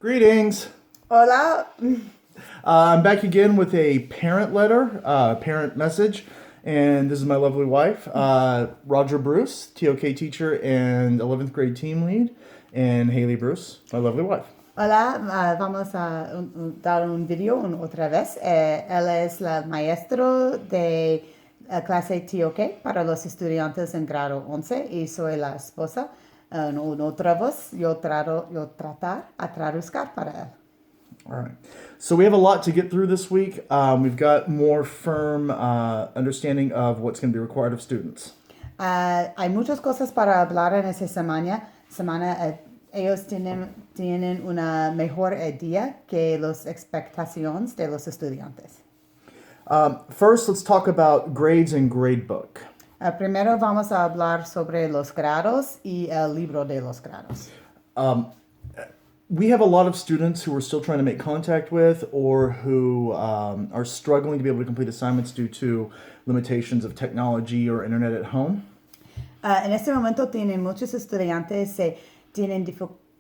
Greetings. Hola. I'm back again with a parent letter, parent message, and this is my lovely wife, Roger Bruce, TOK teacher and 11th grade team lead, and Haley Bruce, my lovely wife. Hola, vamos a dar un video otra vez. Él es el maestro de clase TOK para los estudiantes en grado 11 y soy la esposa. Otra vez yo tratar a traducir para él. All right. So we have a lot to get through this week. We've got more firm understanding of what's going to be required of students. Hay muchas cosas para hablar en esta semana. Ellos tienen una mejor idea que las expectaciones de los estudiantes. First, let's talk about grades and gradebook. Primero vamos a hablar sobre los grados y el libro de los grados. We have a lot of students who we're still trying to make contact with or who are struggling to be able to complete assignments due to limitations of technology or internet at home. En este momento tienen muchos estudiantes que tienen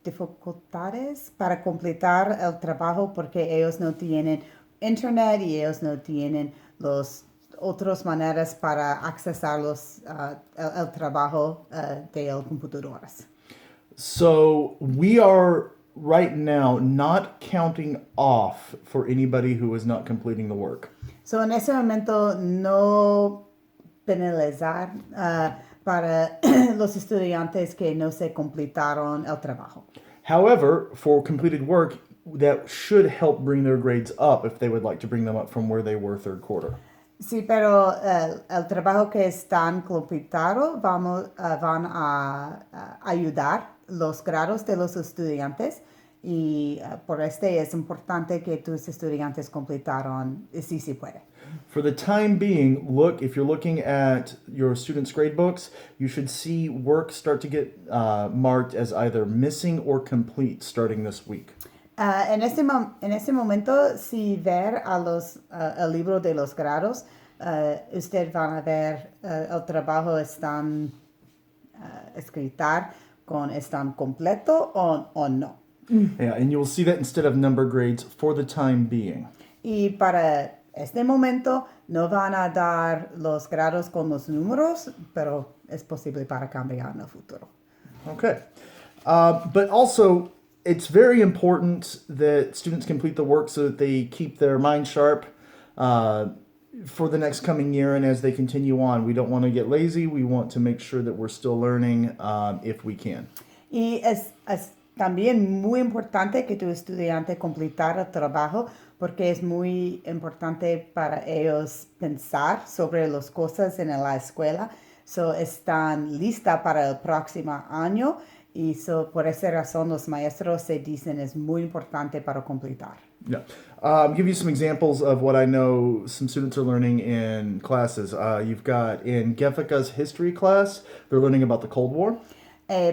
dificultades para completar el trabajo porque ellos no tienen internet y ellos no tienen las otras maneras para accesar el trabajo de computadoras. So we are right now not counting off for anybody who is not completing the work. So en ese momento no penalizar para los estudiantes que no se completaron el trabajo. However, for completed work, that should help bring their grades up if they would like to bring them up from where they were third quarter. Sí, pero el trabajo que están completado van a ayudar los grados de los estudiantes y por este es importante que tus estudiantes completaron si se puede. For the time being, if you're looking at your students' gradebooks, you should see work start to get marked as either missing or complete starting this week. En este momento, si ver el libro de los grados, usted van a ver el trabajo están escritar con están completo o no. Yeah, and you will see that instead of number grades for the time being. Y para este momento no van a dar los grados con los números, pero es posible para cambiar en el futuro. Okay. But also, it's very important that students complete the work so that they keep their mind sharp for the next coming year and as they continue on. We don't want to get lazy. We want to make sure that we're still learning if we can. Y es también muy importante que tu estudiante completar el trabajo porque es muy importante para ellos pensar sobre las cosas en la escuela. Están listas para el próximo año y por esa razón los maestros se dicen es muy importante para completar. Yeah. Give you some examples of what I know some students are learning in classes. You've got in Gefika's history class, they're learning about the Cold War.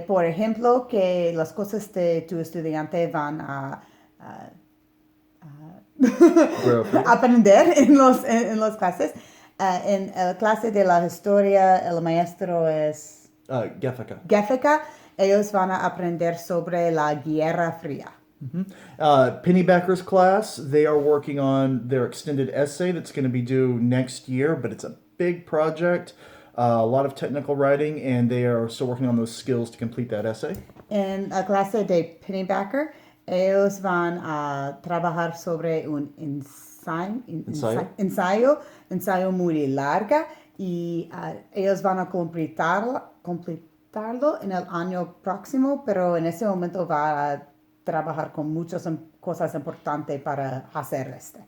Por ejemplo, que las cosas de tu estudiante van a aprender en las clases. En la clase de la historia, el maestro es Gefika. Ellos van a aprender sobre la Guerra Fría. Mm-hmm. Pennybaker's class, they are working on their extended essay that's going to be due next year, but it's a big project. A lot of technical writing, and they are still working on those skills to complete that essay. En la clase de Pennybaker, ellos van a trabajar sobre un ensayo muy larga y ellos van a completarlo en el año próximo, pero en ese momento va a trabajar con muchas cosas importantes para hacer este.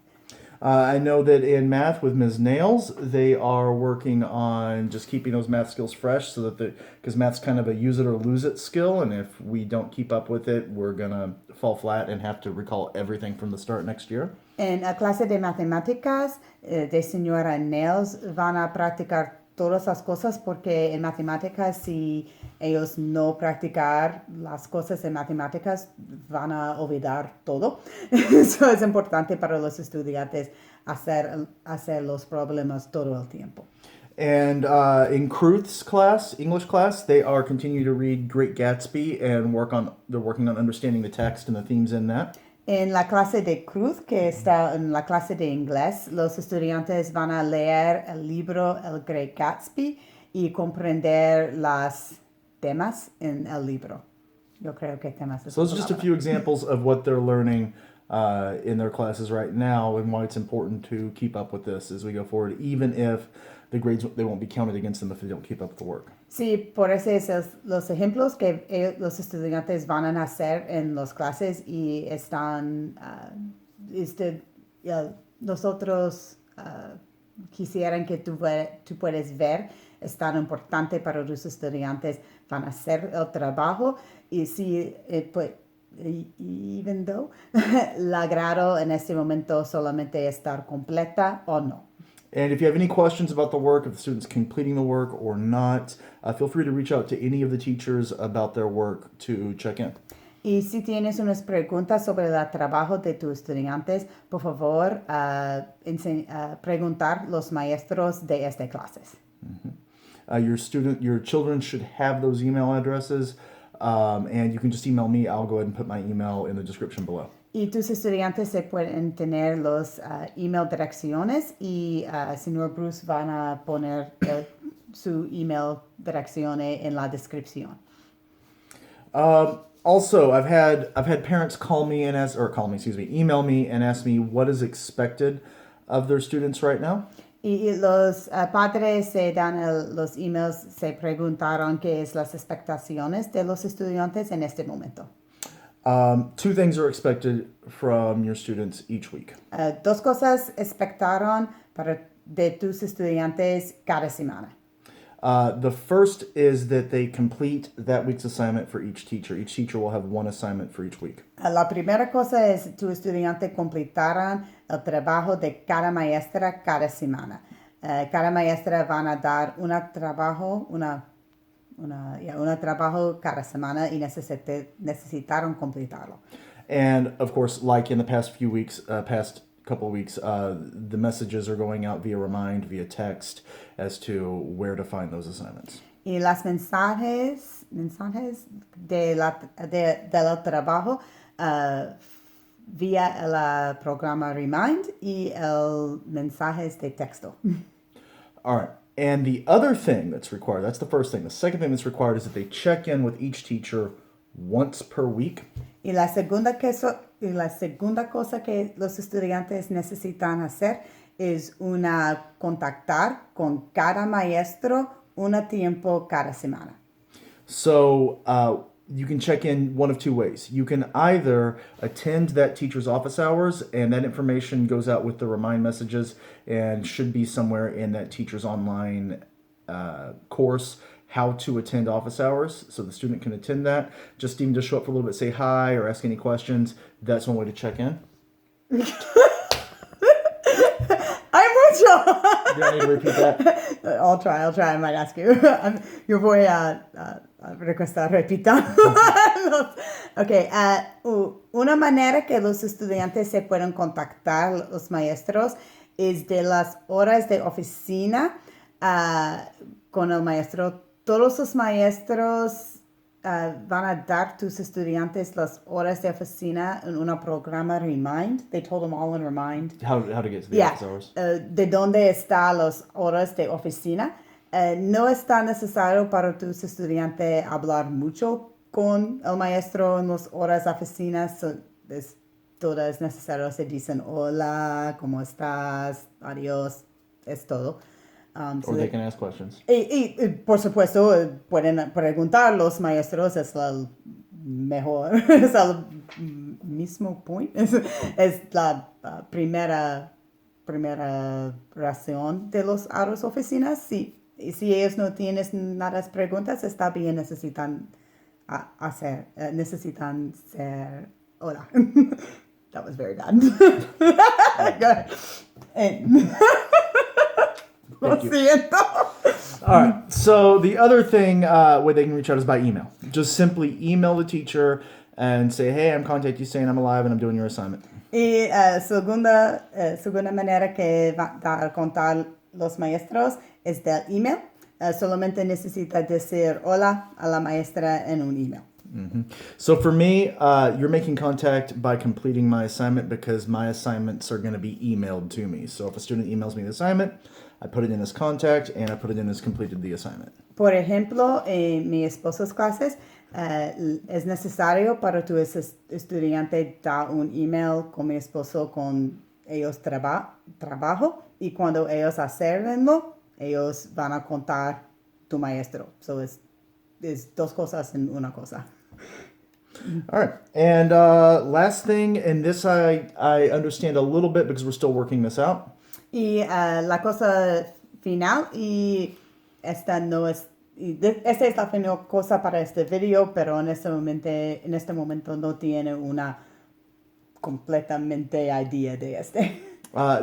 I know that in math with Ms. Nails, they are working on just keeping those math skills fresh so that because math's kind of a use it or lose it skill, and if we don't keep up with it, we're going to fall flat and have to recall everything from the start next year. En la clase de matemáticas de señora Nails van a practicar todas las cosas porque en matemáticas si ellos no practicar las cosas en matemáticas van a olvidar todo. Eso es importante para los estudiantes hacer los problemas todo el tiempo. And in Kruth's class, English class, they are continuing to read Great Gatsby and they're working on understanding the text and the themes in that. En la clase de Cruz, que está en la clase de inglés, los estudiantes van a leer el libro El Great Gatsby y comprender las temas en el libro. Yo creo que temas es So those are la just a palabra. few examples of what they're learning in their classes right now and why it's important to keep up with this as we go forward, even if the grades, they won't be counted against them if they don't keep up with the work. Sí, por eso esos los ejemplos que los estudiantes van a hacer en las clases y están, nosotros quisieran que tú puedes ver, es tan importante para los estudiantes, van a hacer el trabajo y si, pues, even though, la grado en este momento solamente estar completa o no. And if you have any questions about the work, if the student's completing the work or not, feel free to reach out to any of the teachers about their work to check in. Y si tienes unas preguntas sobre el trabajo de tus estudiantes, por favor, preguntar los maestros de estas clases. Your children should have those email addresses, and you can just email me. I'll go ahead and put my email in the description below. Y tus estudiantes se pueden tener los email direcciones y señor Bruce van a poner su email direcciones en la descripción. Also, I've had parents email me and ask me what is expected of their students right now. Y los padres se dan los emails, se preguntaron qué es las expectaciones de los estudiantes en este momento. Two things are expected from your students each week. Dos cosas expectaron de tus estudiantes cada semana. The first is that they complete that week's assignment for each teacher. Each teacher will have one assignment for each week. La primera cosa es tu estudiante completaran el trabajo de cada maestra cada semana. Cada maestra van a dar un trabajo cada semana y necesitaron completarlo. And of course, like in the past couple of weeks, the messages are going out via Remind, via text, as to where to find those assignments. Y las mensajes del trabajo vía el programa Remind y el mensajes de texto. All right. And the other thing that's required, that's the first thing. The second thing that's required is that they check in with each teacher once per week. Y la segunda cosa que los estudiantes necesitan hacer es contactar con cada maestro un tiempo cada semana. So you can check in one of two ways. You can either attend that teacher's office hours, and that information goes out with the remind messages and should be somewhere in that teacher's online course, how to attend office hours, so the student can attend that. Just even just show up for a little bit, say hi, or ask any questions. That's one way to check in. ¡Hay mucho! Do I need to repeat that? I'll try. I might ask you. Yo voy a requestar repitan. Okay. Una manera que los estudiantes se pueden contactar los maestros es de las horas de oficina con el maestro. Todos los maestros van a dar tus estudiantes las horas de oficina en un programa Remind. They told them all in Remind. How to get to the office hours. De dónde están las horas de oficina. No está necesario para tus estudiantes hablar mucho con el maestro en las horas de oficina. Todo es necesario. Se dicen hola, ¿cómo estás? Adiós. Es todo. Or they can ask questions. Y por supuesto, pueden preguntar los maestros, es el mejor, es el mismo point, es la primera razón de los otras oficinas. Sí. Y si ellos no tienen nada de preguntas, está bien, necesitan ser, hola. That was very bad. Good. Lo siento. All right. So the other thing where they can reach out is by email. Just simply email the teacher and say, hey, I'm contacting you saying I'm alive and I'm doing your assignment. Y segunda manera que va a contar los maestros es del email. Solamente necesita decir hola a la maestra en un email. So for me, you're making contact by completing my assignment because my assignments are going to be emailed to me. So if a student emails me the assignment, I put it in as contact and I put it in as completed the assignment. Por ejemplo, en mi esposo's clases, es necesario para tu estudiante dar un email con mi esposo con ellos trabajo y cuando ellos hacenlo, ellos van a contar tu maestro. So es dos cosas en una cosa. All right. And last thing, and this I understand a little bit because we're still working this out. Y la cosa final, y esta no es, esta es la final cosa para este video, pero en este momento no tiene una completamente idea de este.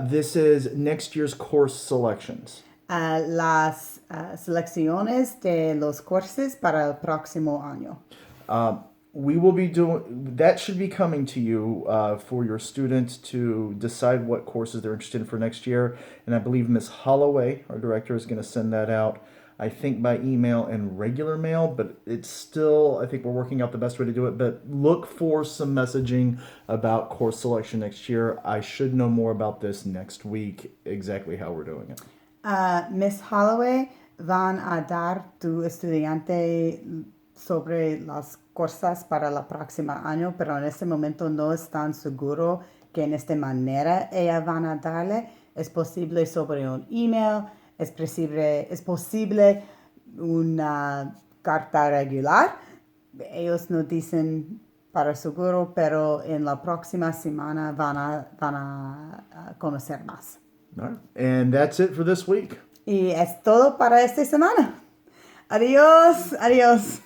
This is next year's course selections. Las selecciones de los cursos para el próximo año. We will be doing that. Should be coming to you for your students to decide what courses they're interested in for next year. And I believe Miss Holloway, our director, is going to send that out. I think by email and regular mail, but it's still, I think we're working out the best way to do it. But look for some messaging about course selection next year. I should know more about this next week, exactly how we're doing it. Miss Holloway van a dar tu estudiante sobre las cosas para el próximo año, pero en este momento no están seguros que en esta manera ella van a darle. Es posible sobre un email, es posible una carta regular. Ellos no dicen para seguro, pero en la próxima semana van a conocer más. All right. And that's it for this week. Y es todo para esta semana. Adiós, adiós.